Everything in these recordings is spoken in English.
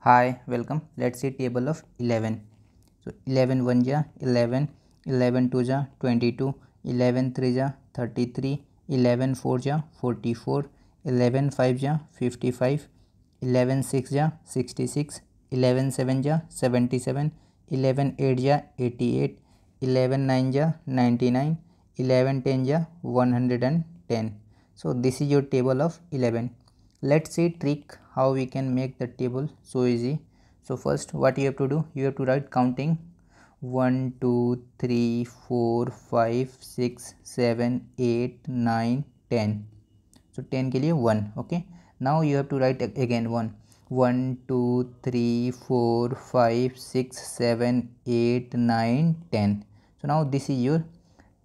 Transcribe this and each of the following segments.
Hi, welcome. Let's see table of 11. So 11 1 ja 11, 11 2 ja 22, 11 3 ja 33, 11 4 ja 44, 11 5 ja 55, 11 6 ja 66, 11 7 ja 77, 11 8 ja 88, 11 9 ja 99, 11 10 ja 110. So this is your table of 11. Let's see trick how we can make the table so easy. So first what you have to do, you have to write counting 1 2 3 4 5 6 7 8 9 10. So 10 के लिए 1. Okay, now you have to write again 1 1 2 3 4 5 6 7 8 9 10. So now this is your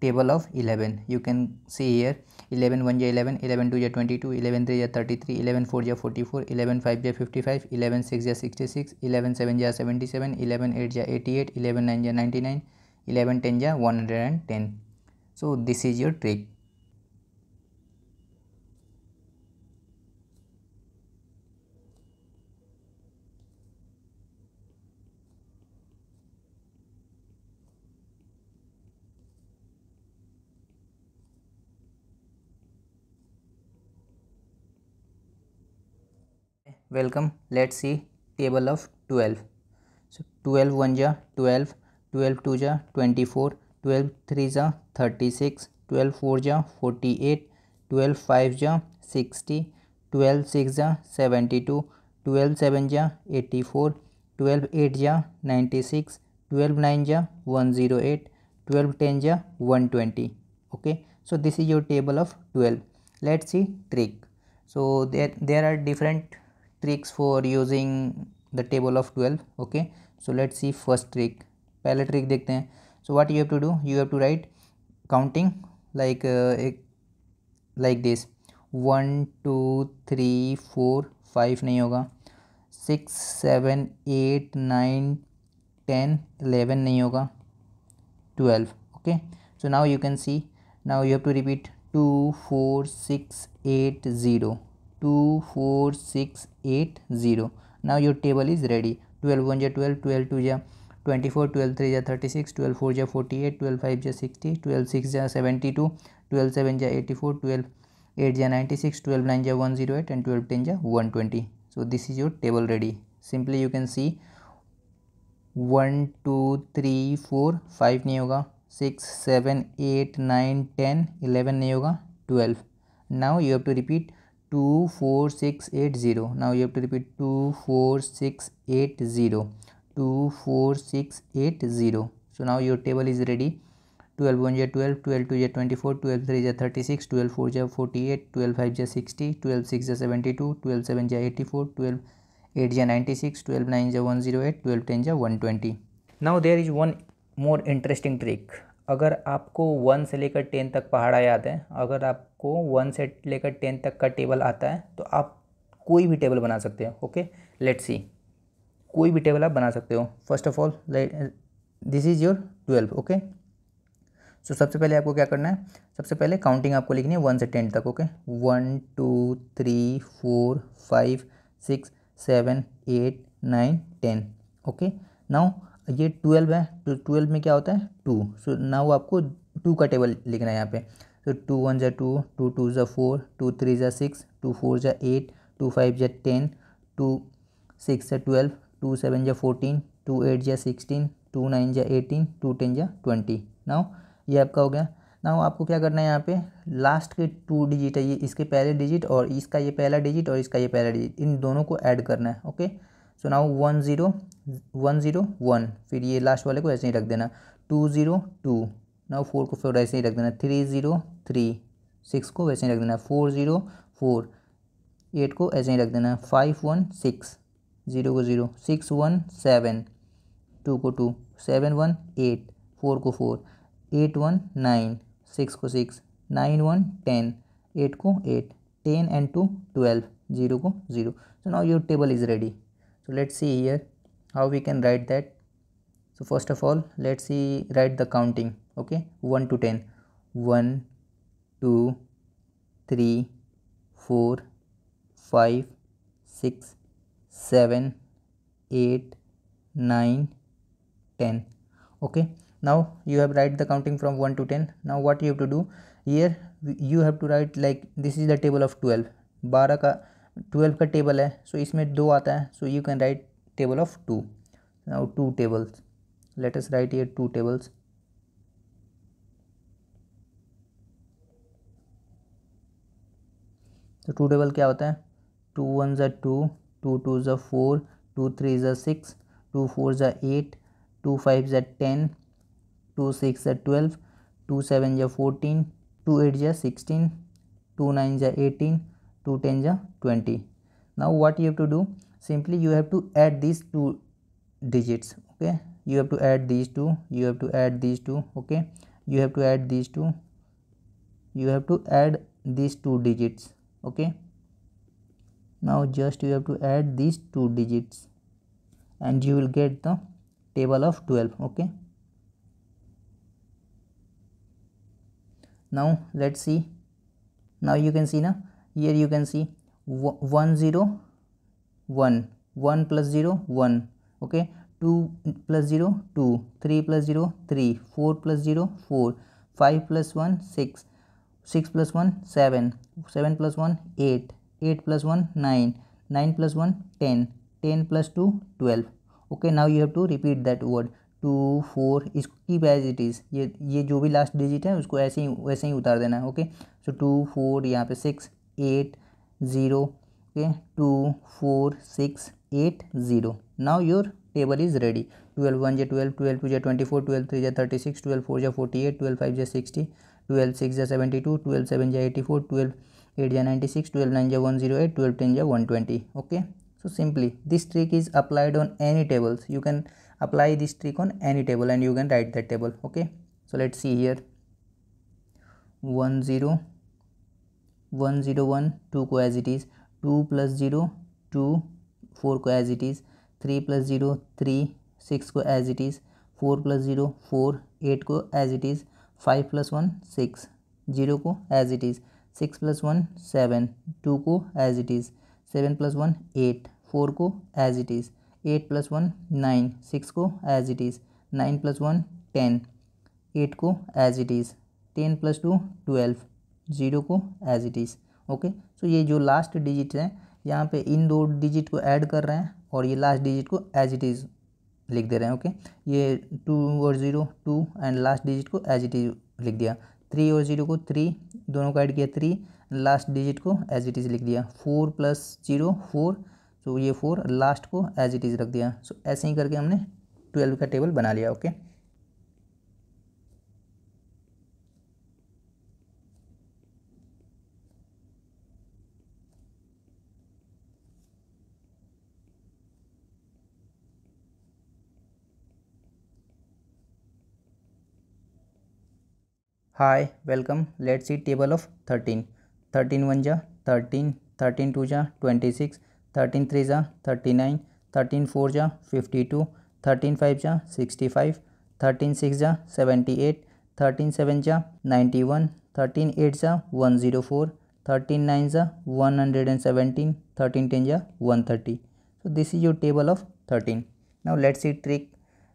table of 11. You can see here 11 1 ja 11, 11 2 ja 22, 11 3 ja 33, 11 4 ja 44, 11 5 ja 55, 11 6 ja 66, 11 7 ja 77, 11 8 ja 88, 11 9 ja 99, 11 10 ja 110. So this is your trick. Welcome. Let's see table of 12. So 12 1 ja 12, 12 2 ja 24, 12 3 ja 36, 12 4 ja 48, 12 5 ja 60, 12 6 ja 72, 12 7 ja 84, 12 8 ja 96, 12 9 ja 108, 12 10 ja 120. Okay, so this is your table of 12. Let's see trick. So there are different tricks for using the table of 12. Okay, so let's see first trick. पहले trick देखते हैं. So what you have to do, you have to write counting like this 1 2 3 4 5 नहीं होगा, 6 7 8 9 10 11 नहीं होगा, 12. Okay, so now you can see, now you have to repeat 2 4 6 8 0, 2 4 6 8 0. Now your table is ready. 12 1 ja 12, 12 2 ja 24, 12 3 ja 36, 12 4 ja 48, 12 5 ja 60, 12 6 ja 72, 12 7 ja 84, 12 8 ja 96, 12 9 ja 108 and 12 10 ja 120. So this is your table ready. Simply you can see 1 2 3 4 5 नहीं होगा, 6 7 8 9 10 11 नहीं होगा, 12. Now you have to repeat 2 4 6 8 0. Now you have to repeat 2 4 6 8 0, 2 4 6 8 0. So now your table is ready. 12 1 ja 12, 12 2 ja 24, 12 3 ja 36, 12 4 ja 48, 12 5 ja 60, 12 6 ja 72, 12 7 ja 84, 12 8 ja 96, 12 9 ja 108, 12 10 ja 120. Now there is one more interesting trick. अगर आपको 1 से लेकर 10 तक पहाड़ा याद है, अगर आपको 1 से लेकर 10 तक का टेबल आता है तो आप कोई भी टेबल बना सकते हो. Okay, let's see. कोई भी टेबल आप बना सकते हो. First of all this is your 12. Okay, so सबसे पहले आपको क्या करना है, सबसे पहले काउंटिंग आपको लिखनी है 1 से 10 तक. ओके, 1 2 3 4 5 6 7 8 9 10. ओके, नाउ ये 12 है तो 12 में क्या होता है 2. सो नाउ आपको 2 का टेबल लिखना है यहाँ पे. तो 2 1 जा 2, 2 2 जा 4, 2 3 जा 6, 2 4 जा 8, 2 5 जा 10, 2 6 जा 12, 2 7 जा 14, 2 8 जा 16, 2 9 जा 18, 2 10 जा 20. नाउ ये आपका हो गया. नाउ आपको क्या करना है, यहाँ पे लास्ट के 2 डिजिट है, ये इसके पहले डिजिट और इसका ये पहला डिजिट और इसका ये पहला डिजिट, इन दोनों को ऐड करना है. ओके, सो नाउ 1 0 1 0 1, फिर ये लास्ट वाले को ऐसे ही रख देना. 2 0 2, नाउ 4 को फिर ऐसे ही रख देना. 3 0 3, 6 को वैसे ही रख देना. 4 0 4, 8 को ऐसे ही रख देना. 5 1 6, 0 को 0, 6 1 7, 2 को 2, 7 1 8, 4 को 4, 8 1 9, 6 को 6, 9 1 10, 8 को 8, 10 and 2 12, 0 को 0. So now your table is ready. So let's see here how we can write that. So first of all let's see write the counting. Okay, 1 to 10, 1 2 3 4 5 6 7 8 9 10. Okay, now you have write the counting from 1 to 10. Now what you have to do here, you have to write like this is the table of 12. 12 का 12 का table है, सो इसमें 2 आता है, so you can write table of 2. Now 2 tables, let us write here 2 tables. तो 2 table क्या होता है, 2 1 ज़ा 2, 2 2 ज़ा 4, 2 3 ज़ा 6, 2 4 ज़ा 8, 2 5 ज़ा 10, 2 6 ज़ा 12, 2 7 ज़ा 14, 2 8 ज़ा 16, 2 9 ज़ा 18, 2 10 ज़ा 20. Now what you have to do, simply you have to add these two digits. Okay, you have to add these two, you have to add these two. Okay, you have to add these two, you have to add these two digits. Okay, now just you have to add these two digits and you will get the table of 12. Okay, now let's see. Now you can see now, here you can see 1 0 1, 1 plus 0 1. Okay, 2 plus 0 2, 3 plus 0 3, 4 plus 0 4, 5 plus 1 6, 6 plus 1 7, 7 plus 1 8, 8 plus 1 9, 9 plus 1 10, 10 plus 2 12. Okay, now you have to repeat that word 2 4. इसको keep as it is, ये जो भी last digit है उसको ऐसे ही वैसे ही उतार देना है. ओके, सो 2 4 यहाँ पे 6 8 0. Okay, 2 4 6 8 0. Now your table is ready. 12 1 ja 12, 12 2 ja 24, 12 3 ja 36, 12 4 ja 48, 12 5 ja 60, 12 6 ja 72, 12 7 ja 84, 12 8 ja 96, 12 9 ja 108, 12 10 ja 120. Okay, so simply this trick is applied on any tables. You can apply this trick on any table and you can write that table. Okay, so let's see here. 1 0 1 0 1, 2 को as it is, 2 plus 0 2, 4 को as it is, 3 plus 0 3, 6 को as it is, 4 plus 0 4, 8 को as it is, 5 plus 1 6, 0 को as it is, 6 plus 1 7, 2 को as it is, 7 plus 1 8, 4 को as it is, 8 plus 1 9, 6 को as it is, 9 plus 1 10, 8 को as it is, 10 plus 2 12, 0 को as it is. Okay, सो ये जो last digit है यहाँ पे इन दो डिजिट को ऐड कर रहे हैं और ये लास्ट डिजिट को एज इट इज़ लिख दे रहे हैं. ओके, ये 2 और 0 2 एंड लास्ट डिजिट को एज इट इज़ लिख दिया. 3 और 0 को 3, दोनों को ऐड किया 3, लास्ट डिजिट को एज इट इज़ लिख दिया. 4 प्लस 0 4, तो ये 4 लास्ट को एज इट इज़ रख दिया. सो ऐसे ही करके हमने 12 का टेबल बना लिया. Okay, Hi, welcome. Let's see table of 13. 13 1 ja 13, 13 2 ja 26, 13 3 ja 39, 13 4 ja 52, 13 5 ja 65, 13 6 ja 78, 13 7 ja 91, 13 8 ja 104, 13 9 ja 117, 13 10 ja 130. So this is your table of 13. Now let's see trick.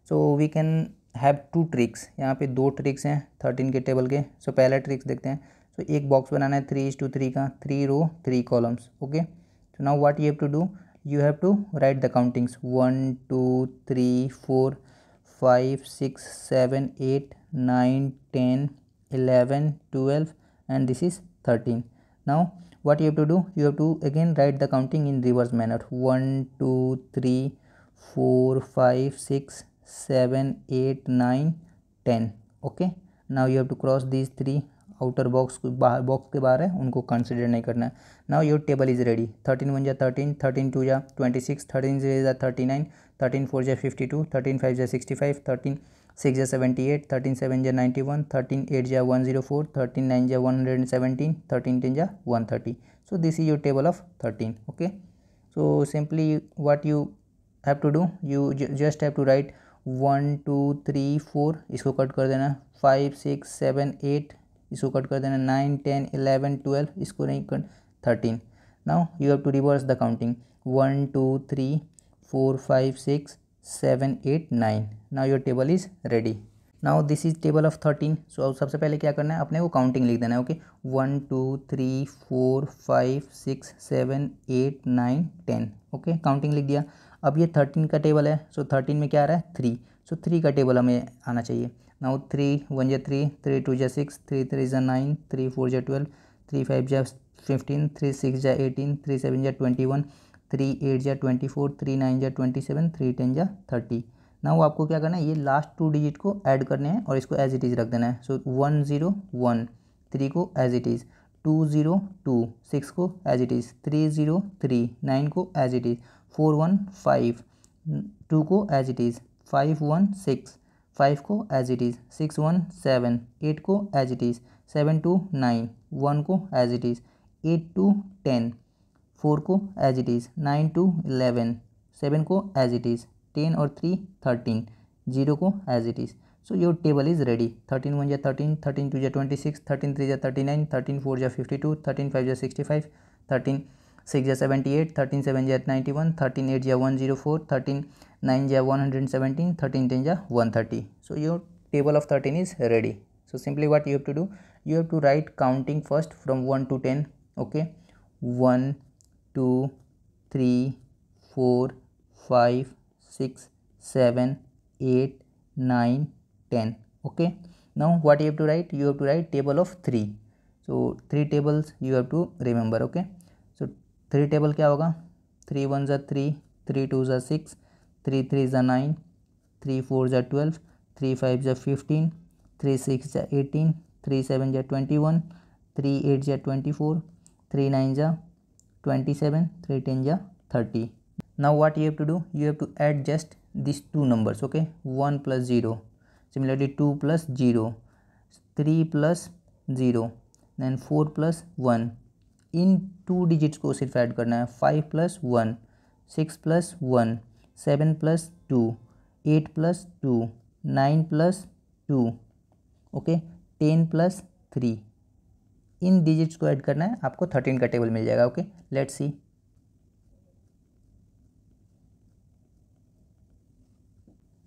So we can have 2 tricks. यहाँ पे 2 tricks हैं 13 के table के. सो पहला tricks देखते हैं. सो एक box बनाना है 3:3 का, 3 row 3 columns. Okay, so now what you have to do, you have to write the countings 1 2 3 4 5 6 7 8 9 10 11 12 and this is 13. Now what you have to do, you have to again write the counting in reverse manner. 1 2 3 4 5 6 7 8 9 10. Okay, now you have to cross these 3 outer box के बाहर है उनको consider नहीं करना है. Now your table is ready. 13 1 जा 13, 13 2 जा 26, 13 0 जा 39, 13 4 जा 52, 13 5 जा 65, 13 6 जा 78, 13 7 जा 91, 13 8 जा 104, 13 9 जा 117, 13 10 जा 130. So this is your table of 13. Okay, so simply what you have to do, you just have to write 1 2 3 4, इसको कट कर देना. 5 6 7 8, इसको कट कर देना. 9 10 11 12, इसको नहीं cut. 13. Now you have to reverse the counting. 1 2 3 4 5 6 7 8 9. Now your table is ready. Now this is table of 13. सो सबसे पहले क्या करना है, अपने को काउंटिंग लिख देना है. ओके 1 2 3 4 5 6 7 8 9 10. ओके काउंटिंग लिख दिया. अब ये 13 का टेबल है. सो 13 में क्या आ रहा है 3. सो 3 का टेबल हमें आना चाहिए. नाउ 3 1 जा 3 3 2 जा 6 3 3 जा 9 3 4 जा 12 3 5 जा 15 3 6 जा 18 3 7 जा 21 3 8 जा 24 3 9 जा 27 3 10 जा 30. ना वो आपको क्या करना है, ये लास्ट 2 डिजिट को ऐड करने हैं और इसको एज इट इज़ रख देना है. सो 1 0 1 3 को एज इट इज़, 2 0 2 6 को एज इट इज़, 3 0 3 9 को एज इट इज़, 4 1 5 2 को एज इट इज़, 5 1 6 5 को एज इट इज़, 6 1 7 8 को एज इट इज़, 7 2 9 1 को एज इट इज़, 8 2 10 4 को एज इट इज़, 9 2 11 7 को एज इट इज़, 10 और 3 13 0 को as it is. So your table is ready. 13 1 जा 13 13 2 जा 26 13 3 जा 39 13 4 जा 52 13 5 जा 65 13 6 जा 78 13 7 जा 91 13 8 जा 104 13 9 जा 117 13 10 जा 130. So your table of 13 is ready. So simply what you have to do, you have to write counting first from 1 to 10. Okay, 1 2 3 4 5 6 7 8 9 10. Okay, now what you have to write, you have to write table of 3. So 3 tables you have to remember. Okay, so 3 table क्या होगा, 3 1 जा 3 3 2 जा 6 3 3 जा 9 3 4 जा 12 3 5 जा 15 3 6 जा 18 3 7 जा 21 3 8 जा 24 3 9 जा 27 3 10 जा 30. Now what you have to do, you have to add just these two numbers. Okay, 1 plus 0, similarly 2 plus 0, 3 plus 0, then 4 plus 1. In 2 digits को सिर्फ ऐड करना है. 5 plus 1, 6 plus 1, 7 plus 2, 8 plus 2, 9 plus 2. Okay 10 plus 3. इन digits को add करना है, आपको 13 का table मिल जाएगा. Okay let's C.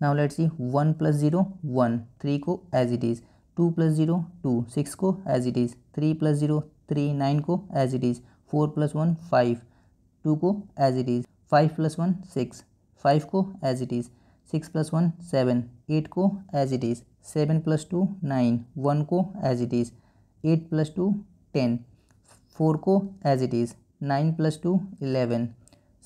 Now let's see. 1 plus 0 1 3 को as it is, 2 plus 0 2 6 को as it is, 3 plus 0 3 9 को as it is, 4 plus 1 5 2 को as it is, 5 plus 1 6 5 को as it is, 6 plus 1 7 8 को as it is, 7 plus 2 9 1 को as it is, 8 plus 2 10 4 को as it is, 9 plus 2 11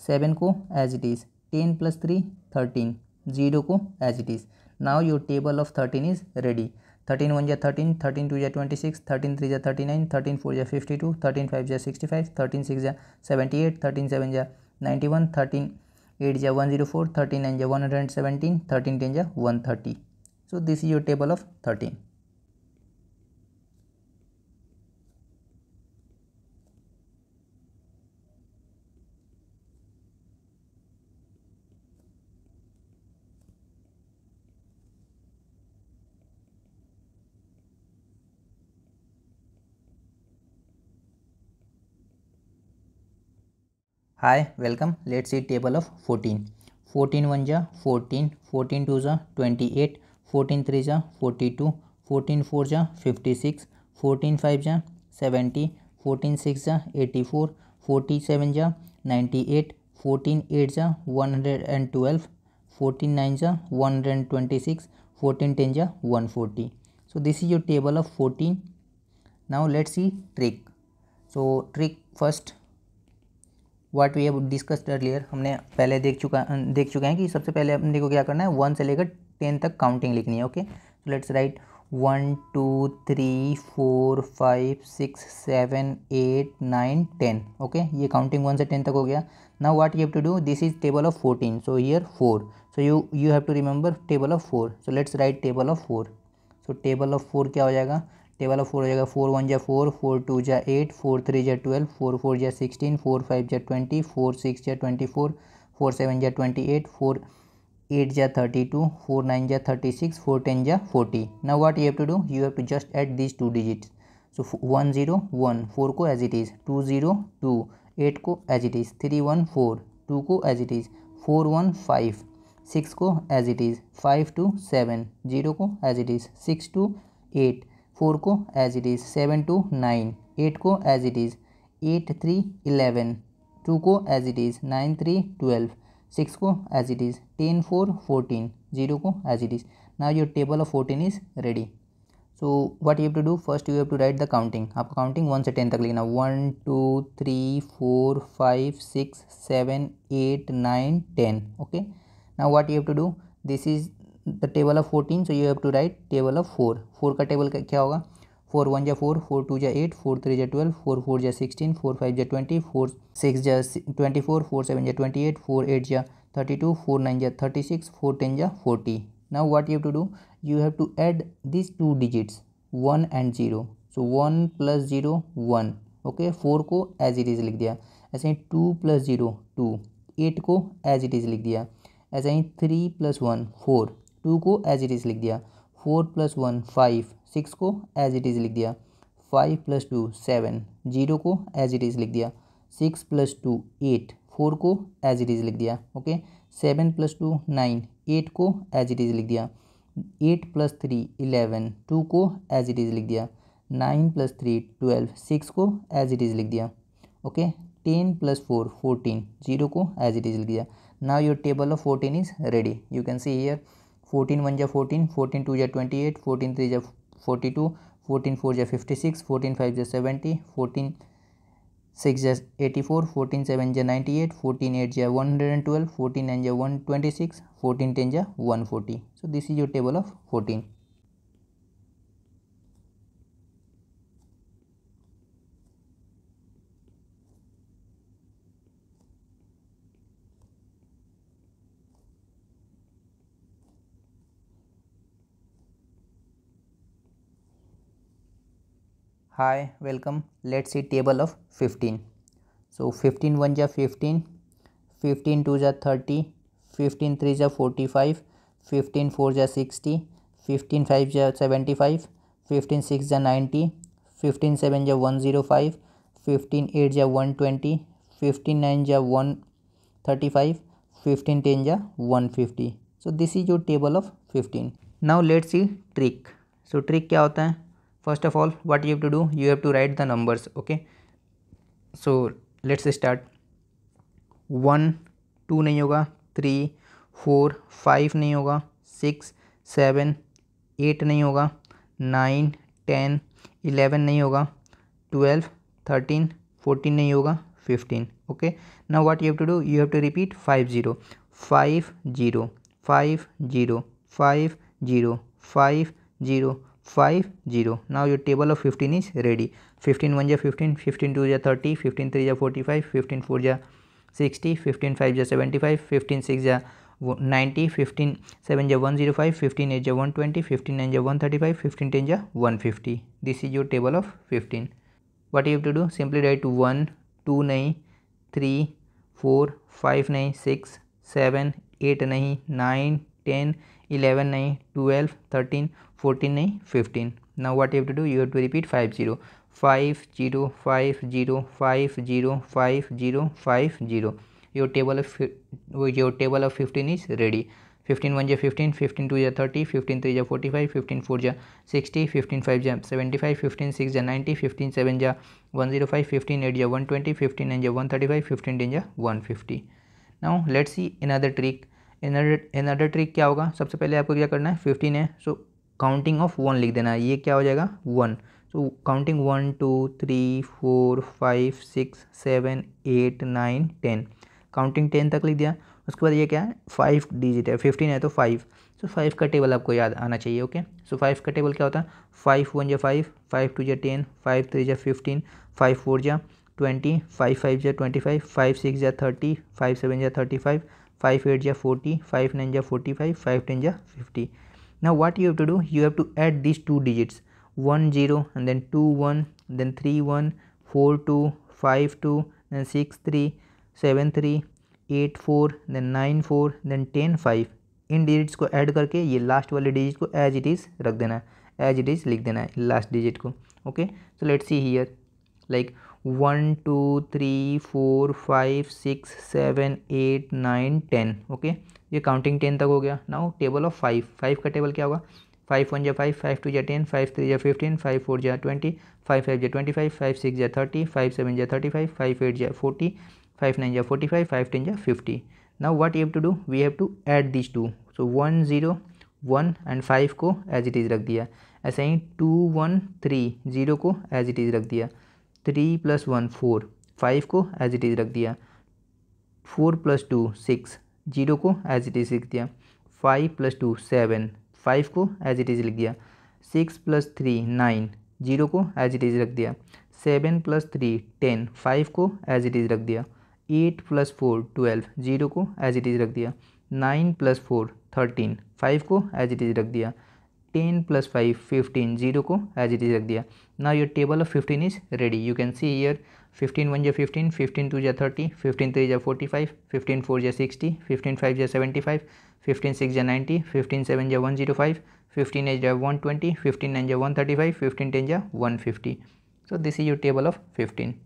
7 को as it is, 10 plus 3 13 0 को as it is. Now your table of 13 is ready. 13 1 जा 13 13 2 जा 26 13 3 जा 39 13 4 जा 52 13 5 जा 65 13 6 जा 78 13 7 जा 91 13 8 जा 104 13 9 जा 117 13 10 जा 130. So this is your table of 13. Hi, welcome. Let's see table of 14. 14 1 जा 14, 14 2 जा 28, 14 3 जा 42, 14 4 जा 56, 14 5 जा 70, 14 6 जा 84, 47 जा 98, 14 8 जा 112, 14 9 जा 126, 14 10 जा 140. So this is your table of 14. Now let's see trick. So trick first. What we have discussed earlier, हमने पहले देख चुके हैं कि सबसे पहले अपने को क्या करना है, 1 से लेकर 10 तक काउंटिंग लिखनी है. Okay so let's right 1 2 3 4 5 6 7 8 9 10. Okay ये काउंटिंग 1 से 10 तक हो गया. Now what you have to do, this is table of 14. So here 4. So you have to remember table of 4. So let's write table of 4. So table of 4 क्या हो जाएगा, table of 4 हो जाएगा 4 1 जा 4 4 2 जा 8 4 3 जा 12 4 4 जा 16 4 5 जा 20 4 6 जा 24 4 7 जा 28 4 8 जा 32 4 9 जा 36 4 10 जा 40. Now what you have to do, you have to just add these 2 digits. So 1 0 1 4 को एज इट इज़, 2 0 2 8 को एज इट इज़, 3 1 4 2 को एज इट इज़, 4 1 5, 6 को एज इट इज़, 5 2 7, 0 को एज इट इज़, 6 2 8, 4 को एज इट इज़, 7 2 9, 8 को as it is, 8 3 11, 2 को as it is, 9 3 12, 6 को as it is, 10 4 14, 0 को as it is. Now your table of 14 is ready. So what you have to do, first you have to write the counting. आपको counting 1 से 10 तक लिखना, 1 2 3 4 5 6 7 8 9 10. Okay, now what you have to do, this is the table of 14, so you have to write table of 4. 4 का table क्या होगा, 4 1 जा 4, 4 2 जा 8, 4 3 जा 12, 4 4 जा 16, 4 5 जा 20, 4 6 जा 24, 4 7 जा 28, 4 8 जा 32, 4 9 जा 36, 4 10 जा 40. Now what you have to do, you have to add these two digits 1 and 0. So 1 plus 0 1. Okay, 4 को as it is लिख दिया. ऐसे ही 2 plus 0 2, 8 को as it is लिख दिया. ऐसे ही 3 plus 1 4, 2 को as it is लिख दिया. 4 plus 1 5, 6 को as it is लिख दिया. 5 plus 2 7, 0 को as it is लिख दिया. 6 plus 2 8, 4 को as it is लिख दिया. ओके, 7 plus 2 9, 8 को as it is लिख दिया. 8 plus 3 11, 2 को as it is लिख दिया. 9 plus 3 12, 6 को as it is लिख दिया. ओके, 10 plus 4 14, 0 को as it is लिख दिया. Now your table of 14 is ready. You can see here 14 1 जा 14, 14 2 जा 28, 14 3 जा 42, 14 4 जा 56, 14 5 जा 70, 14 6 जा 84, 14 7 जा 98, 14 8 जा 112, 14 9 जा 126, 14 10 जा 140. So this is your table of 14. Hi, welcome. Let's see table of 15. So 15 1 जा 15, 15 2 जा 30, 15 3 जा 45, 15 4 जा 60, 15 5 जा 75, 15 6 जा 90, 15 7 जा 105, 15 8 जा 120, 15 9 जा 135, 15 10 जा 150. So this is your table of 15. Now let's see trick. So trick क्या होता है? First of all, what you have to do, you have to write the numbers. Okay, so let's start. 1 2 नहीं होगा, 3 4 5 नहीं होगा, 6 7 8 नहीं होगा, 9 10 11 नहीं होगा, 12 13 14 नहीं होगा, 15. Okay, now what you have to do, you have to repeat 5 0 5 0 5 0 5 0 5 0 5 0. Now your table of 15 is ready. 15 1 जा 15, 15 2 जा 30, 15 3 जा 45, 15 4 जा 60, 15 5 जा 75, 15 6 जा 90, 15 7 जा 105, 15 8 जा 120, 15 9 जा 135, 15 10 जा 150. This is your table of 15. What you have to do, simply write 1 2 नहीं, 3 4 5 नहीं, 6 7 8 नहीं, 9 10 11 नहीं, 12 13 14 नहीं, 15. Now what you have to do, you have to repeat 5 0 5 0 5 0 5 0 5 0 5 0. Your table of 15 is ready. 15 1 जा 15, 15 2 जा 30, 15 3 जा 45, 15 4 जा 60, 15 5 जा 75, 15 6 जा 90, 15 7 जा 105, 15 8 जा 120, 15 9 जा 135, 15 10 जा 150. Now let's see another trick. another trick क्या होगा, सबसे पहले आपको क्या करना है, 15 है, सो काउंटिंग ऑफ 1 लिख देना है. ये क्या हो जाएगा 1. सो काउंटिंग 1 2 3 4 5 6 7 8 9 10, काउंटिंग 10 तक लिख दिया. उसके बाद ये क्या है, 5 डिजिट है, 15 है तो 5. सो 5 का टेबल आपको याद आना चाहिए. ओके, सो 5 का टेबल क्या होता है, 5 1 जा 5, 5 2 जा 10, 5 3 जा 15, 5 4 जा 20, 5 5 जा 25, 5 6 जा 30, 5 7 जा 35, 5 8 जा 40, 5 9 जा 45, 5 10 जा 50. Now what you have to do, you have to add these two digits, 1 0 and then 2 1, then 3 1, 4 2, 5 2, then 6 3, 7 3, 8 4, then 9 4, then 10 5. In digits को ऐड करके ये लास्ट वाले डिजिट को एज इट इज़ रख देना है, एज इट इज़ लिख देना है लास्ट डिजिट को. Okay, so let's see here, like 1 2 3 4 5 6 7 8 9 10। Okay, ये काउंटिंग 10 तक हो गया। नाउ टेबल ऑफ 5, 5 का टेबल क्या होगा? 5 1 जा 5, 5 2 जा 10, 5 3 जा 15, 5 4 जा 20, 5 5 जा 25, 5 6 जा 30, 5 7 जा 35, 5 8 जा 40, 5 9 जा 45, 5 10 जा 50। Now what you have to do? We have to add this two. सो 1 0 1 एंड 5 को एज इट इज़ रख दिया। ऐसे ही 2 1 3 0 को एज इट इज़ रख दिया। 3 + 1 4, 5 को एज इट इज़ रख दिया। 4 + 2 6, 0 को एज इट इज़ लिख दिया। 5 + 2 7, 5 को एज इट इज़ लिख दिया। 6 + 3 9, 0 को एज इट इज़ रख दिया। 7 + 3 10, 5 को एज इट इज़ रख दिया। 8 + 4 12, 0 को एज इट इज़ रख दिया। 9 + 4 13, 5 को एज इट इज़ रख दिया। 10 + 5 15, 0 को एज इट इज़ रख दिया। Now your table of 15 is ready. You can see here 15 1 जा 15, 15 2 जा 30, 15 3 जा 45, 15 4 जा 60, 15 5 जा 75, 15 6 जा 90, 15 7 जा 105, 15 8 जा 120, 15 9 जा 135, 15 10 जा 150। So this is your table of 15.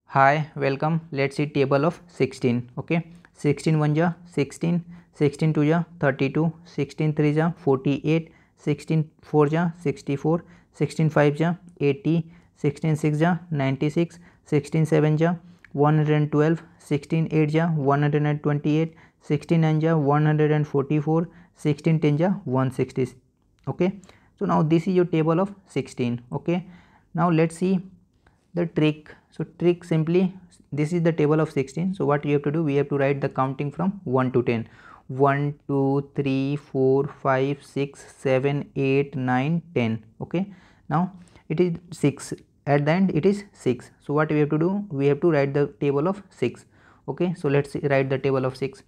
Hi, welcome. Let's see table of 16. Okay, 16 1 ja 16, 16 2 ja 32, 16 3 ja 48, 16 4 ja 64, 16 5 ja 80, 16 6 ja 96, 16 7 ja 112, 16 8 ja 128, 16 9 ja 144, 16 10 ja 160. Okay, so now this is your table of 16. Okay, now let's see the trick. So trick, simply this is the table of 16. So what you have to do? We have to write the counting from 1 to 10. 1 2 3 4 5 6 7 8 9 10. Okay, now it is 6 at the end, it is 6. So what we have to do? We have to write the table of 6. Okay, so let's write the table of 6.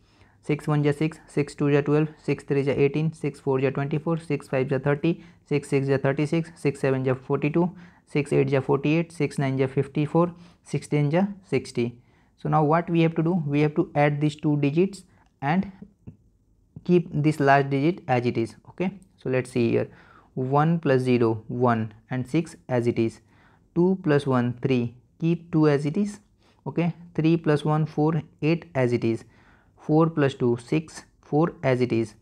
6 1 ja 6, 6 2 ja 12, 6 3 ja 18, 6 4 ja 24, 6 5 ja 30, 6 6 ja 36, 6 7 ja 42, 6 8 ja 48, 6 9 ja 54, 6 10 ja 60. So now what we have to do? We have to add these two digits and keep this last digit as it is. Okay, so let's see here. 1 + 0 1 and 6 as it is. 2 + 1 3, keep 2 as it is. Okay, 3 + 1 4 8 as it is. 4 + 2 6 4 as it is.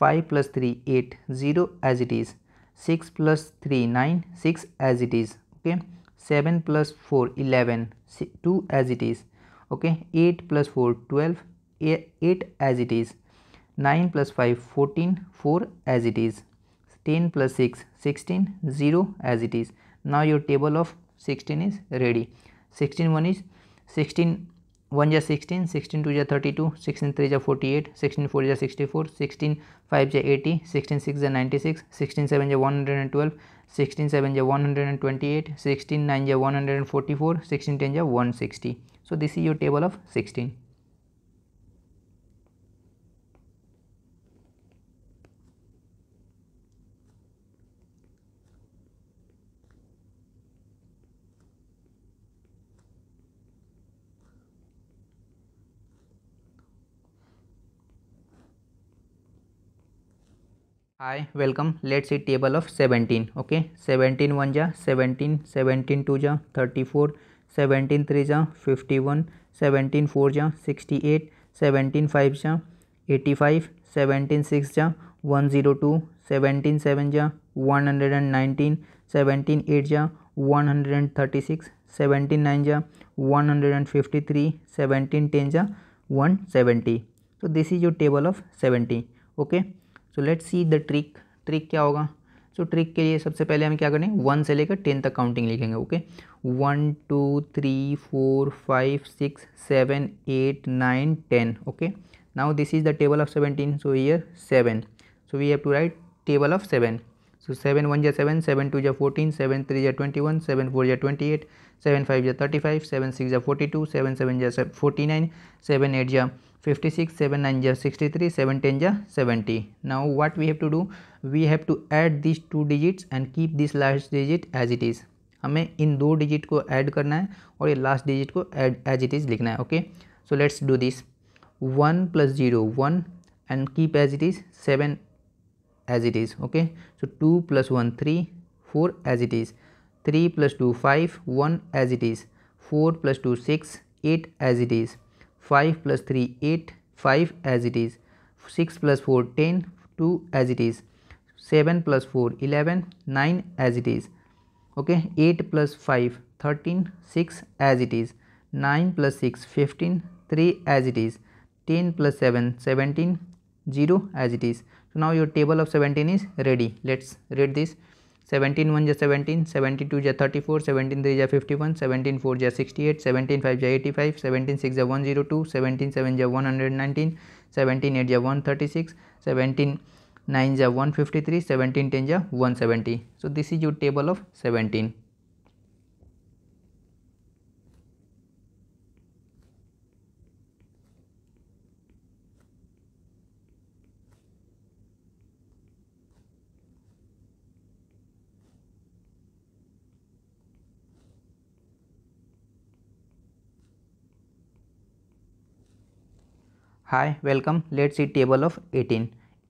5 + 3 8 0 as it is. 6 + 3 9 6 as it is. Okay, 7 + 4 11 2 as it is. Okay, 8 + 4 12 8 as it is. 9 + 5 14 4 as it is. 10 + 6 16 0 as it is. Now your table of 16 is ready. 16 1 is 16 1 ja 16, 16 2 ja 32, 16 3 ja 48, 16 4 ja 64, 16 5 ja 80, 16 6 ja 96, 16 7 ja 112, 16 7 ja 128, 16 9 ja 144, 16 10 ja 160. So this is your table of 16. Hi, welcome. Let's see table of 17. Okay, 17 1 ja 17, 17 2 ja 34, 17 3 ja 51, 17 4 ja 68, 17 5 ja 85, 17 6 ja 102, 17 7 ja 119, 17 8 ja 136, 17 9 ja 153, 17 10 ja 170. So this is your table of 70. Okay, so let's see the trick. Trick क्या होगा? सो trick के लिए सबसे पहले हम क्या करेंगे? 1 से लेकर 10 तक काउंटिंग लिखेंगे. Okay, 1 2 3 4 5 6 7 8 9 10. Okay, now this is the table of 17. So here 7. So we have to write table of 7. So 7 1 ja 7, 7 2 ja 14, 7 3 ja 21, 7 4 ja 28, 7 5 ja 35, 7 6 ja 42, 7 7 ja 49, 7 8 ja 56, 7 9 जा 63, 7 10 जा 70. Now what we have to do, we have to add these two digits and keep this last digit as it is. हमें इन दो digit को add करना है और ये last digit को एज इट इज़ लिखना है. Okay, so let's do this. 1 + 0 1 and keep as it is 7 as it is. Okay, so 2 + 1 3, 4 as it is. 3 + 2 5, 1 as it is. 4 + 2 6, 8 as it is. 5 + 3 8, 5 as it is. 6 + 4 10, 2 as it is. 7 + 4 11, 9 as it is. Okay, 8 + 5 13, 6 as it is. 9 + 6 15, 3 as it is. 10 + 7 17, 0 as it is. So now your table of 17 is ready. Let's read this. 17 1 ja 17, 72 ja 34, 17 3 ja 51, 17 4 ja 68, 17 5 ja 85, 17 6 ja 102, 17 7 ja 119, 17 8 ja 136, 17 9 ja 153, 17 10 ja 170. So this is your table of 17. Hi, welcome. Let's see table of 18.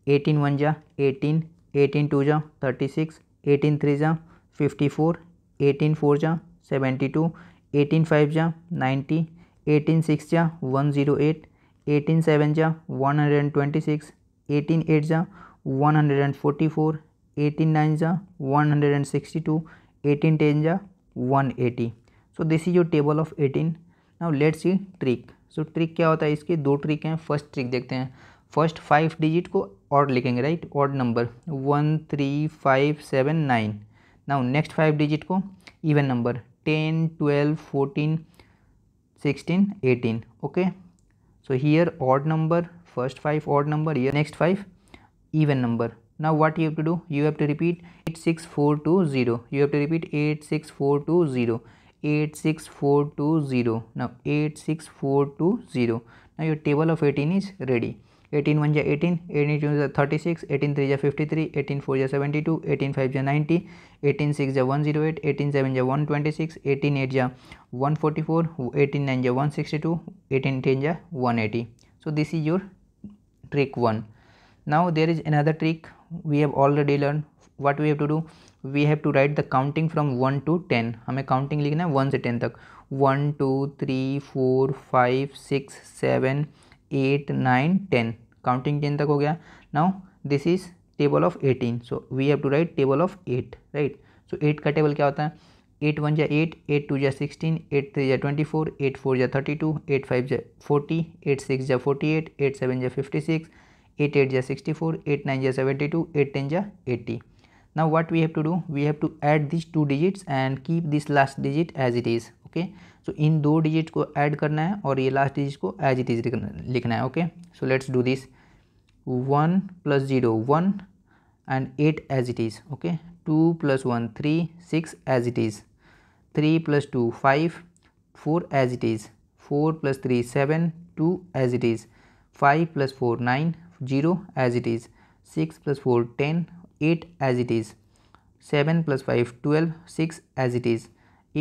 18 1 ja 18, 18 2 ja 36, 18 3 ja 54, 18 4 ja 72, 18 5 ja 90, 18 6 ja 108, 18 7 ja 126, 18 8 ja 144, 18 9 ja 162, 18 10 ja 180. So this is your table of 18. Now let's see trick. So trick क्या होता है, इसके दो trick हैं. First trick देखते हैं. First 5 digit को odd लिखेंगे, right, odd number 1 3 5 7 9. Now next 5 digit को even number 10 12 14 16 18. Okay, so here odd number, first 5 odd number, here next 5 even number. Now what you have to do, you have to repeat 86420. You have to repeat 86420, 86420. Now 86420. Now your table of 18 is ready. 18 1 ja 18, 18 2 ja 36, 18 3 ja 53, 18 4 ja 72, 18 5 ja 90, 18 6 ja 108, 18 7 ja 126, 18 8 ja 144, 18 9 ja 162, 18 10 ja 180. So this is your trick 1. Now there is another trick we have already learned. What we have to do, we have to write the counting from 1 to 10. हमें counting लिखना है 1 से 10 तक. 1 2 3 4 5 6 7 8 9 10. Counting 10 तक हो गया. Now this is table of 18. So we have to write table of 8, right? So 8 का table क्या होता है? 8 1 जा 8, 8 2 जा 16, 8 3 जा 24, 8 4 जा 32, 8 5 जा 40, 8 6 जा 48, 8 7 जा 56, 8 8 ja 64, 8 9 ja 72, 8 10 ja 80. Now what we have to do, we have to add these two digits and keep this last digit as it is. Okay, so इन दो डिजिट को ऐड करना है और ये लास्ट डिजिट को एज इट इज लिखना है. Okay, so let's do this. 1 + 0 1 and 8 as it is. Okay, 2 + 1 3, 6 as it is. 3 + 2 5, 4 as it is. 4 + 3 7, 2 as it is. 5 + 4 9, 0 as it is. 6 + 4 10, 8 as it is. 7 + 5 12, 6 as it is.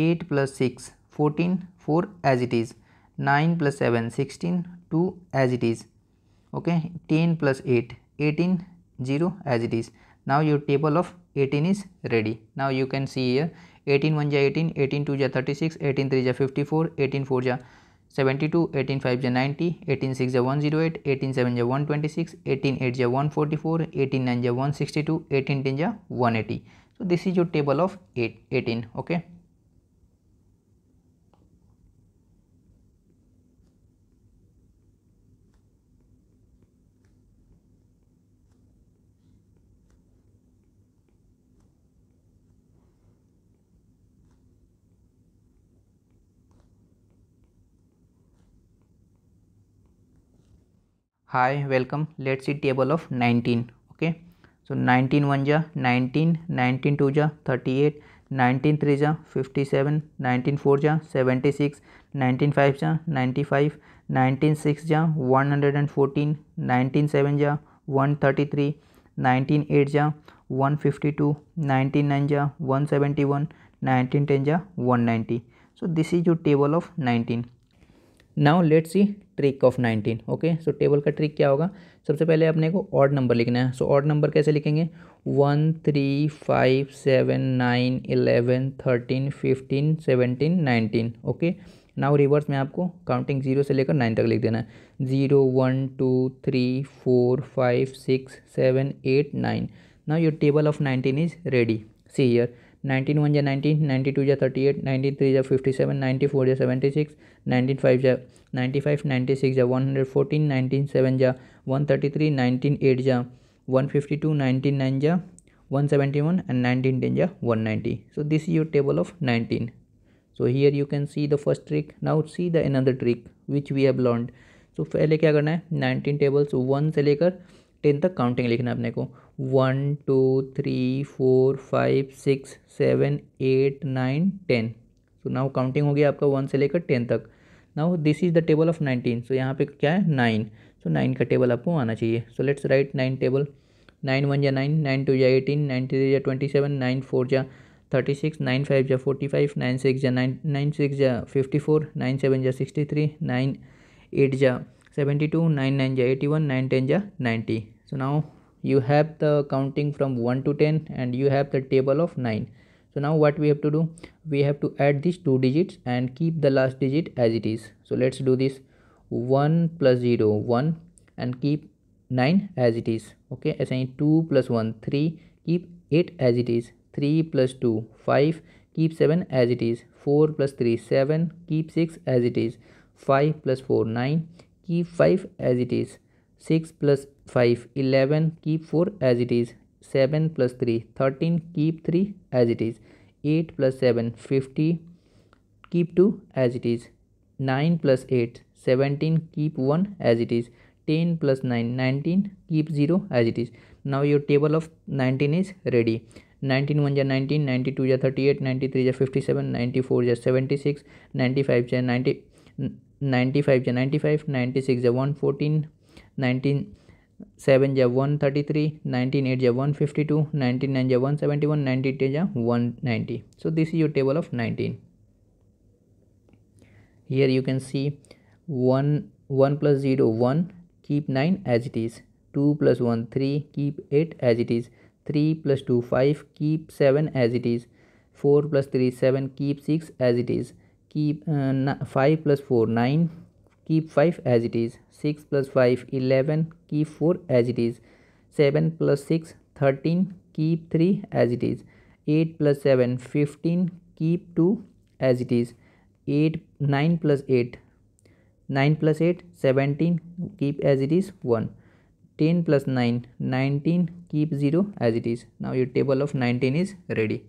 8 + 6 14, 4 as it is. 9 + 7 16, 2 as it is. Okay, 10 + 8 18, 0 as it is. Now your table of 18 is ready. Now you can see here 18 1 ja 18, 18 2 ja 36, 18 3 ja 54, 18 4 ja 72, 18 5 ja 90, 18 6 ja 108, 18 7 ja 126, 18 8 ja 144, 18 9 ja 162, 18 10 ja 180. So this is your table of 18. Okay. Hi, welcome. Let's see table of 19. Okay, so 19 1 ja 19, 19 2 ja 38, 19 3 ja 57, 19 4 ja 76, 19 5 ja 95, 19 6 जा 114, 19 7 जा 133, 19 8 जा 152, 19 9 जा 171, 19 10 जा 190. So this is your table of 19. Now let's see trick of 19. Okay, so table का trick क्या होगा? सबसे पहले अपने को ऑड नंबर लिखना है. सो ऑड नंबर कैसे लिखेंगे? 1 3 5 7 9 11 13 15 17 19. ओके, नाउ रिवर्स में आपको काउंटिंग 0 से लेकर 9 तक लिख देना है. 0 1 2 3 4 5 6 7 8 9. Now your table of 19 is ready. See here. 19 1 जा 19, 92 जा 38, 93 जा 57, 94 जा 76, 19 5 जा 95, 96 जा 114, 19 7 जा 133, 19 8 जा 152, 19 9 जा 171 and 19 10 जा 190. So this is your table of 19. So here you can see the first trick. Now see the another trick which we have learned. So पहले क्या करना है? 19 tables 1 से लेकर 10 तक काउंटिंग लिखना है अपने को. 1 2 3 4 5 6 7 8 9 10. सो नाउ काउंटिंग हो गया आपका 1 से लेकर 10 तक. Now this is the table of 19. सो यहाँ पे क्या है? 9. सो 9 का टेबल आपको आना चाहिए. सो लेट्स राइट 9 टेबल. 9 1 जा 9, 9 2 जा 18, 9 3 जा 27, 9 4 जा 36, 9 5 जा 45, 9 6 जा 9 6 जा 54, 9 7 जा 63, 9 8 जा 72, 9 9 जा 81, 9 10 जा 90. So now you have the counting from 1 to 10 and you have the table of 9. So now what we have to do? We have to add these two digits and keep the last digit as it is. So let's do this. 1 plus 0 1 and keep 9 as it is. Okay, ऐसे ही 2 plus 1 3, keep 8 as it is. 3 plus 2 5, keep 7 as it is. 4 plus 3 7, keep 6 as it is. 5 plus 4 9, keep 5 as it is. 6 plus 5 11, keep 4 as it is. 7 plus 3 13, keep 3 as it is. 8 plus 7 50, keep 2 as it is. 9 plus 8 17, keep 1 as it is. 10 plus 9 19, keep 0 as it is. Now your table of 19 is ready. 19 1 ja 19, 92 ja 38, 93 ja 57, 94 ja 76, 95 ja 90, 95 ja 95, 96 ja 114, 19 7 ja 133, 19 8 ja 152, 19 9 ja 171, 90 10 ja 190. So this is your table of 19. Here you can see 1 plus 0 1, keep 9 as it is. 2 plus 1 3, keep 8 as it is. 3 plus 2 5, keep 7 as it is. 4 plus 3 7, keep 6 as it is. Keep 5 plus 4 9, keep 5 as it is. 6 plus 5 11, keep 4 as it is. 7 plus 6 13, keep 3 as it is. 8 plus 7 15, keep 2 as it is. 9 plus 8 17, keep as it is 1. 10 plus 9 19, keep 0 as it is. Now your table of 19 is ready.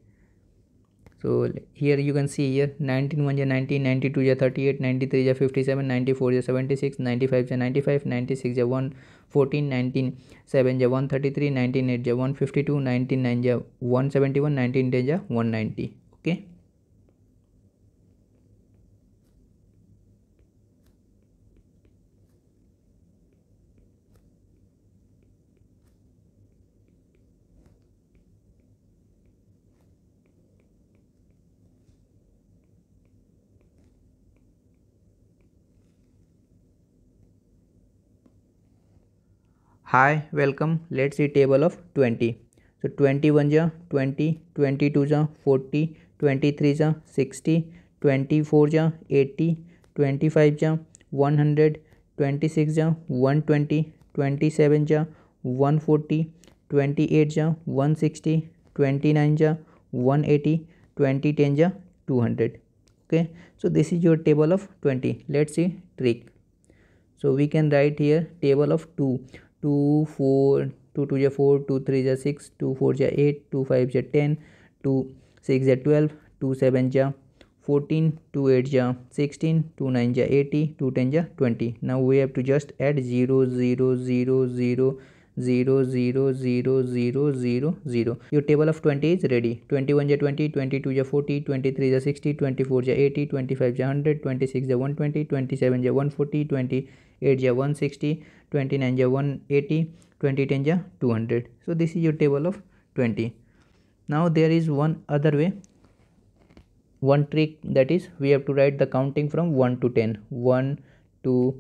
So here you can see here 19 1 ja 19, 92 ja 38, 93 ja 57, 94 ja 76, 95 ja 95, 96 ja 114, 19 7 ja 133, 19 8 ja 152, 19 9 ja 171, 19 10 ja 190. Okay. Hi, welcome. Let's see table of 20. So 21 ja 20, 22 ja 40, 23 ja 60, 24 ja 80, 25 ja 100, 26 ja 120, 27 ja 140, 28 ja 160, 29 ja 180, 20 10 ja 200. Okay, so this is your table of 20. Let's see trick. So we can write here table of 2. 2 4, 2 2 ja 4, 2 3 ja 6, 2 4 ja 8, 2 5 ja 10, 2 6 ja 12, 2 7 ja 14, 2 8 ja 16, 2 9 ja 80, 2 10 ja 20. Now we have to just add 0 0 0 0 0 0 0 0 0 0. Your table of 20 is ready. 21 ja 20, 22 ja 40, 23 ja 60, 24 ja 80, 25 ja 100, 26 ja 120, 27 ja 140, 28 ja 160, 29 ja 180, 20 ja 200. So this is your table of 20. Now there is one other way, one trick, that is we have to write the counting from 1 to 10. 1 2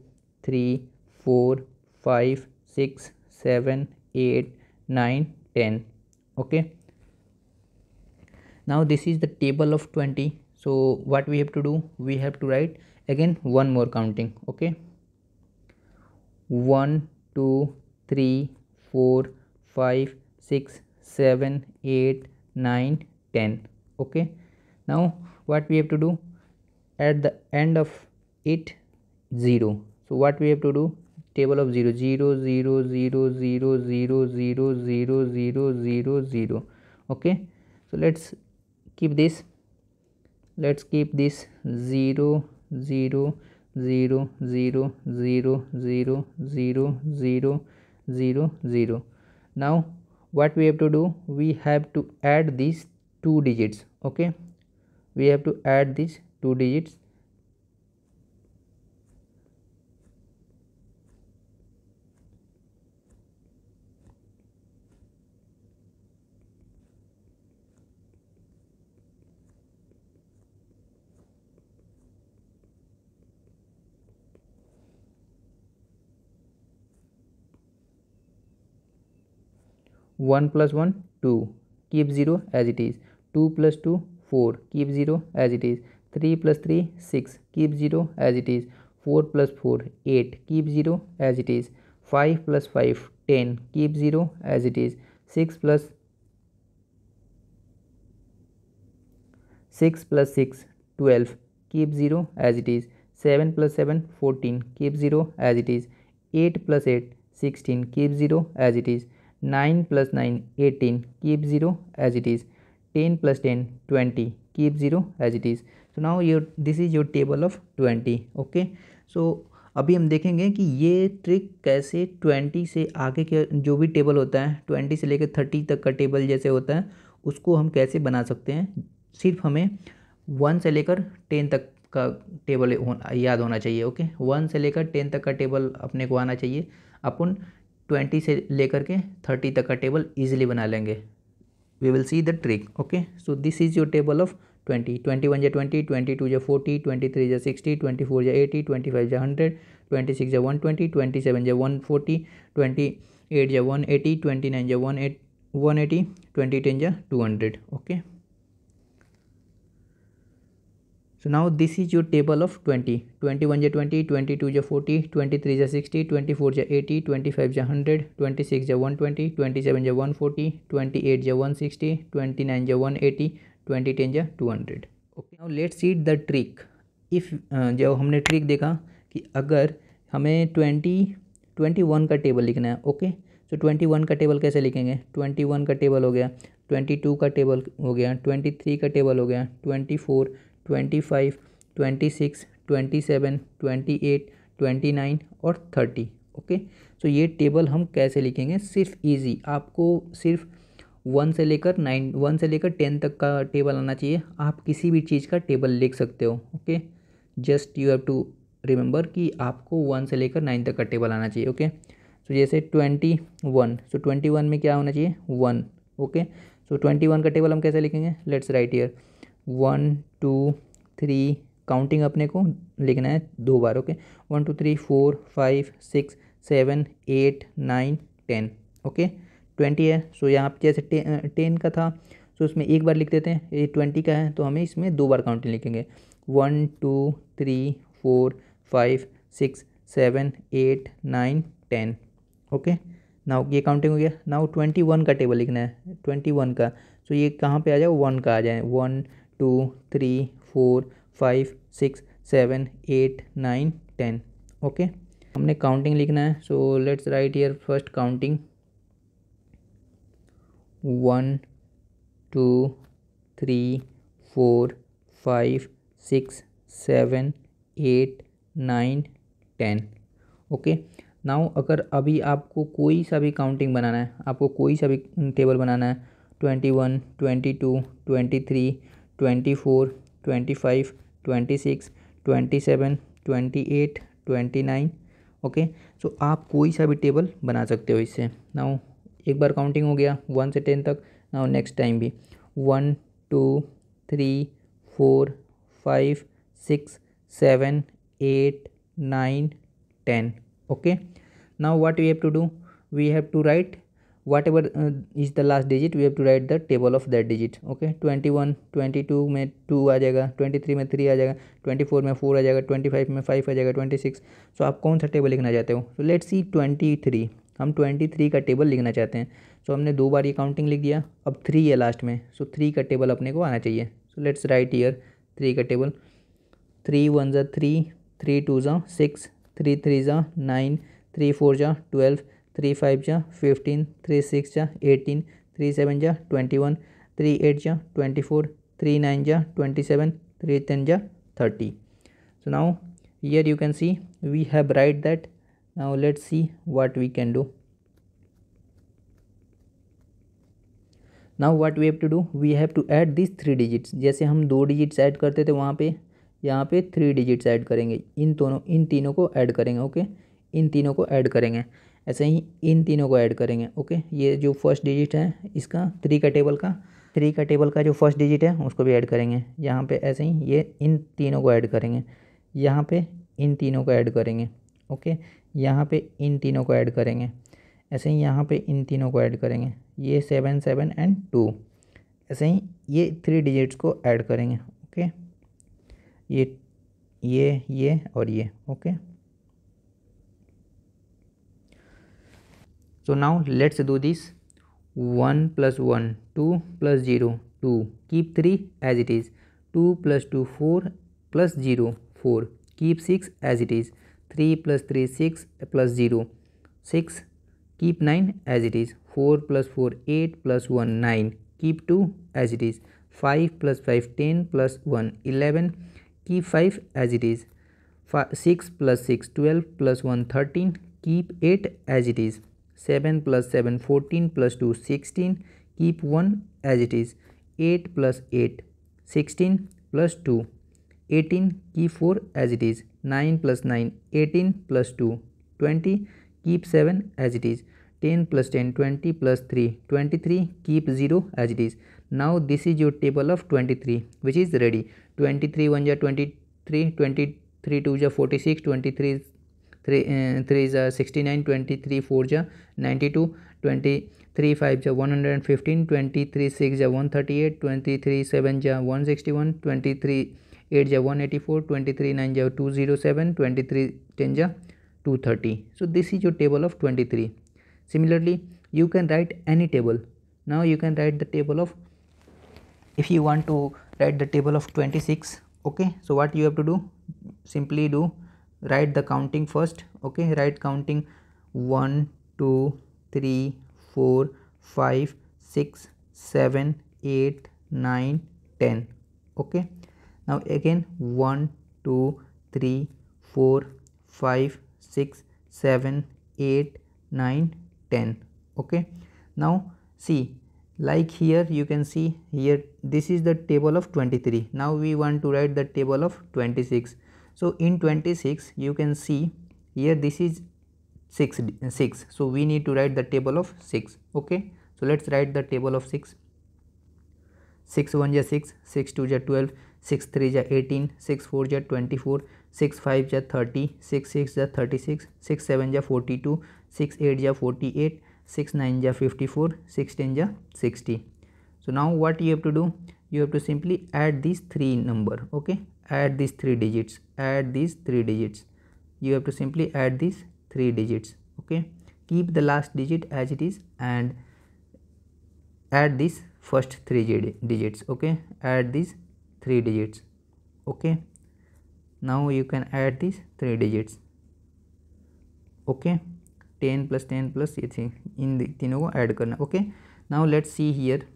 3 4 5 6 7 8 9 10. Okay, now this is the table of 20. So what we have to do, we have to write again one more counting. Okay, 1 2 3 4 5 6 7 8 9 10. Okay, now what we have to do, at the end of it 0. So what we have to do, table of 0, 0 0 0 0 0 0 0 0 0 0. Okay, so let's keep this, let's keep this 0 0 0 0 0 0 0 0 0 0. Now what we have to do, we have to add these two digits. Okay, we have to add these two digits. One plus one 2, keep 0 as it is. 2 plus 2 4, keep 0 as it is. 3 plus 3 6, keep 0 as it is. 4 plus 4 8, keep 0 as it is. 5 plus 5 10, keep 0 as it is. 6 plus 6 12, keep 0 as it is. 7 plus 7 14, keep 0 as it is. 8 plus 8 16, keep 0 as it is. 9 plus 9 18, keep 0 as it is. 10 plus 10 20, keep 0 as it is. So now this is your table of 20. Okay, so अभी हम देखेंगे कि ये trick कैसे 20 से आगे के जो भी टेबल होता है, 20 से लेकर 30 तक का टेबल जैसे होता है, उसको हम कैसे बना सकते हैं। सिर्फ हमें 1 से लेकर 10 तक का टेबल याद होना चाहिए। ओके, 1 से लेकर 10 तक का टेबल अपने को आना चाहिए। अपन 20 से लेकर के 30 तक का टेबल ईजिली बना लेंगे। We will see the trick. Okay, so this is your table of 20। 21 जा 20, 22 जा 40, 23 जा 60, 24 जा 80, 25 जा 100, 26 जा 120, 27 जा 140, 28 जा 180, 29 जा 180, 20 जा 200। Okay, so now this is your table of 20। 21 ja 20, 22 ja 40, 23 ja 60, 24 ja 80, 25 ja 100, 26 ja 120, 27 ja 140, 28 ja 160, 29 ja 180, 20 ja 200। okay, now let's see the trick। if जब हमने ट्रिक देखा कि अगर हमें 21 का टेबल लिखना है। ओके, सो 21 का टेबल कैसे लिखेंगे। 21 का टेबल हो गया, 22 का टेबल हो गया, 23 का टेबल हो गया, 24 25 26 27 28 29 और 30। ओके, सो ये टेबल हम कैसे लिखेंगे। सिर्फ इजी, आपको सिर्फ 1 से लेकर 10 तक का टेबल आना चाहिए। आप किसी भी चीज़ का टेबल लिख सकते हो। Okay, just you have to remember कि आपको 1 से लेकर 9 तक का टेबल आना चाहिए। ओके, सो जैसे 21, सो 21 में क्या होना चाहिए 1। ओके, सो 21 का टेबल हम कैसे लिखेंगे। लेट्स राइट हियर 1 2 3, काउंटिंग अपने को लिखना है 2 बार। ओके, 1 2 3 4 5 6 7 8 9 10। ओके, 20 है, सो यहाँ पे जैसे 10 का था, सो उसमें एक बार लिख देते हैं। ये 20 का है तो हमें इसमें 2 बार काउंटिंग लिखेंगे। 1 2 3 4 5 6 7 8 9 10। ओके, नाउ ये काउंटिंग हो गया। नाउ 21 का टेबल लिखना है, 21 का। सो ये कहाँ पे आ जाए, 1 का आ जाए। 1 2 3 4 5 6 7 8 9 10। ओके, हमने काउंटिंग लिखना है। सो let's right here first counting 1 2 3 4 5 6 7 8 9 10। Okay, now अगर अभी आपको कोई सा भी काउंटिंग बनाना है, आपको कोई सा भी टेबल बनाना है, 21, 22, 23, 24, 25, 26, 27, 28, 29, ओके। सो आप कोई सा भी टेबल बना सकते हो इससे। नाउ एक बार काउंटिंग हो गया 1 से 10 तक। नाउ नेक्स्ट टाइम भी 1, 2, 3, 4, 5, 6, 7, 8, 9, 10, okay। Now what we have to do, we have to write whatever is the last digit, we have to write the table of that digit, okay। 21, 22 में 2 आ जाएगा, 23 में 3 आ जाएगा, 24 में 4 आ जाएगा, 25 में 5 आ जाएगा, 26। सो आप कौन सा टेबल लिखना चाहते हो? सो लेट्स सी 23, हम 23 का टेबल लिखना चाहते हैं। सो हमने 2 बार ये काउंटिंग लिख दिया, अब 3 है लास्ट में, सो 3 का टेबल अपने को आना चाहिए। सो लेट्स राइट हियर 3 का टेबल। 3 1 ज़ा 3, 3 2 ज़ा 6, 3 3 ज़ा 9, 3 4 ज़ा 12, 3 5 ज़ा 15, 3 6 ज़ा 18, 3 7 ज़ा 21, 3 8 ज़ा 24, 3 9 ज़ा 27, 3 10 ज़ा 30। So now here you can see we have write that. Now let's see what we can do. Now what we have to do, we have to add these 3 digits। जैसे हम 2 डिजिट्स ऐड करते थे वहाँ पे, यहाँ पे 3 digits add करेंगे। इन तीनों को ऐड करेंगे, ओके। इन तीनों को ऐड करेंगे, ऐसे ही इन तीनों को ऐड करेंगे, ओके। ये जो फर्स्ट डिजिट है इसका 3 का टेबल का जो फर्स्ट डिजिट है उसको भी ऐड करेंगे यहाँ पे, ऐसे ही ये इन तीनों को ऐड करेंगे, यहाँ पे इन तीनों को ऐड करेंगे, ओके। यहाँ पे इन तीनों को ऐड करेंगे, ऐसे ही यहाँ पे इन तीनों को ऐड करेंगे, ये 7 7 एंड 2, ऐसे ही ये 3 डिजिट्स को ऐड करेंगे, ओके। ये और ये, okay. So now let's do this. 1 + 1 2 + 0 2, keep 3 as it is. 2 + 2 4 + 0 4, keep 6 as it is. 3 + 3 6 + 0 6, keep 9 as it is। 4 + 4 8 + 1 9, keep 2 as it is। 5 + 5 10 + 1 11, keep 5 as it is। 6 + 6 12 + 1 13, keep 8 as it is। 7 + 7 14 + 2 16, keep 1 as it is। 8 + 8 16 + 2 18, keep 4 as it is। 9 + 9 18 + 2 20, keep 7 as it is। 10 + 10 20 + 3 23, keep 0 as it is। Now this is your table of 23 which is ready। 23 1 ja 23, 23 2 ja 46, 23 3 ja 69, 23 4 ja 92, 23 5 ja 115, 23 6 ja 138, 23 7 ja 161, 23 8 ja 184, 23 9 ja 207, 23 10 ja 230। So this is your table of 23। Similarly you can write any table। Now you can write the table of, if you want to write the table of 26, okay। So what you have to do, simply do write the counting first, okay। Write counting 1 2 3 4 5 6 7 8 9 10, okay। Now again 1 2 3 4 5 6 7 8 9 10, okay। Now see, like here you can see here this is the table of 23। Now we want to write the table of 26। So in 26 you can see here this is 6, so we need to write the table of 6, okay। So let's write the table of 6। 6 1 ja 6, 6 2 ja 12, 6 3 ja 18, 6 4 ja 24, 6 5 ja 30, 6 6 ja 36, 6 7 ja 42, 6 8 ja 48, 6 9 ja 54, 6 10 ja 60। So now what you have to do, you have to simply add these 3 number, okay। Add these 3 digits, add these 3 digits, you have to simply add these 3 digits, okay। Keep the last digit as it is and add these first 3 digits, okay। Add these 3 digits, okay। Now you can add these 3 digits, okay। 10 + 10 + ये थी, इन तीनों को add करना, okay. Now let's see here.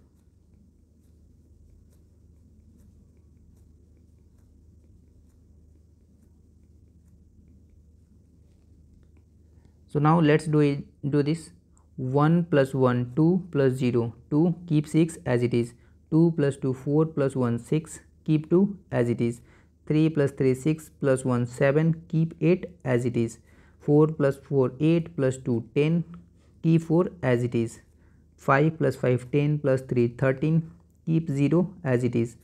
So now let's do this. 1 plus 1 2 plus 0 2, keep 6 as it is. 2 plus 2 4 plus 1 6, keep 2 as it is. 3 plus 3 6 plus 1 7, keep 8 as it is. 4 plus 4 8 plus 2 10, keep 4 as it is. 5 plus 5 10 plus 3 13, keep 0 as it is.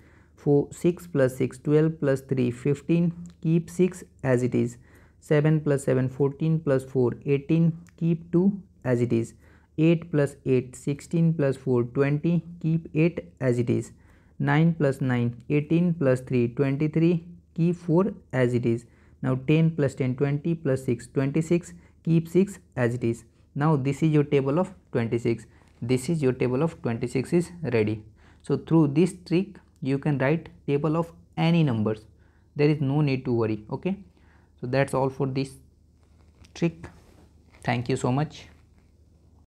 6 plus 6 12 plus 3 15, keep 6 as it is. 7 plus 7 14 plus 4 18, keep 2 as it is. 8 plus 8 16 plus 4 20, keep 8 as it is. 9 plus 9 18 plus 3 23, keep 4 as it is. Now 10 plus 10 20 plus 6 26, keep 6 as it is. Now this is your table of 26. This is your table of 26 is ready. So through this trick you can write table of any numbers. There is no need to worry. Okay, so that's all for this trick. Thank you so much.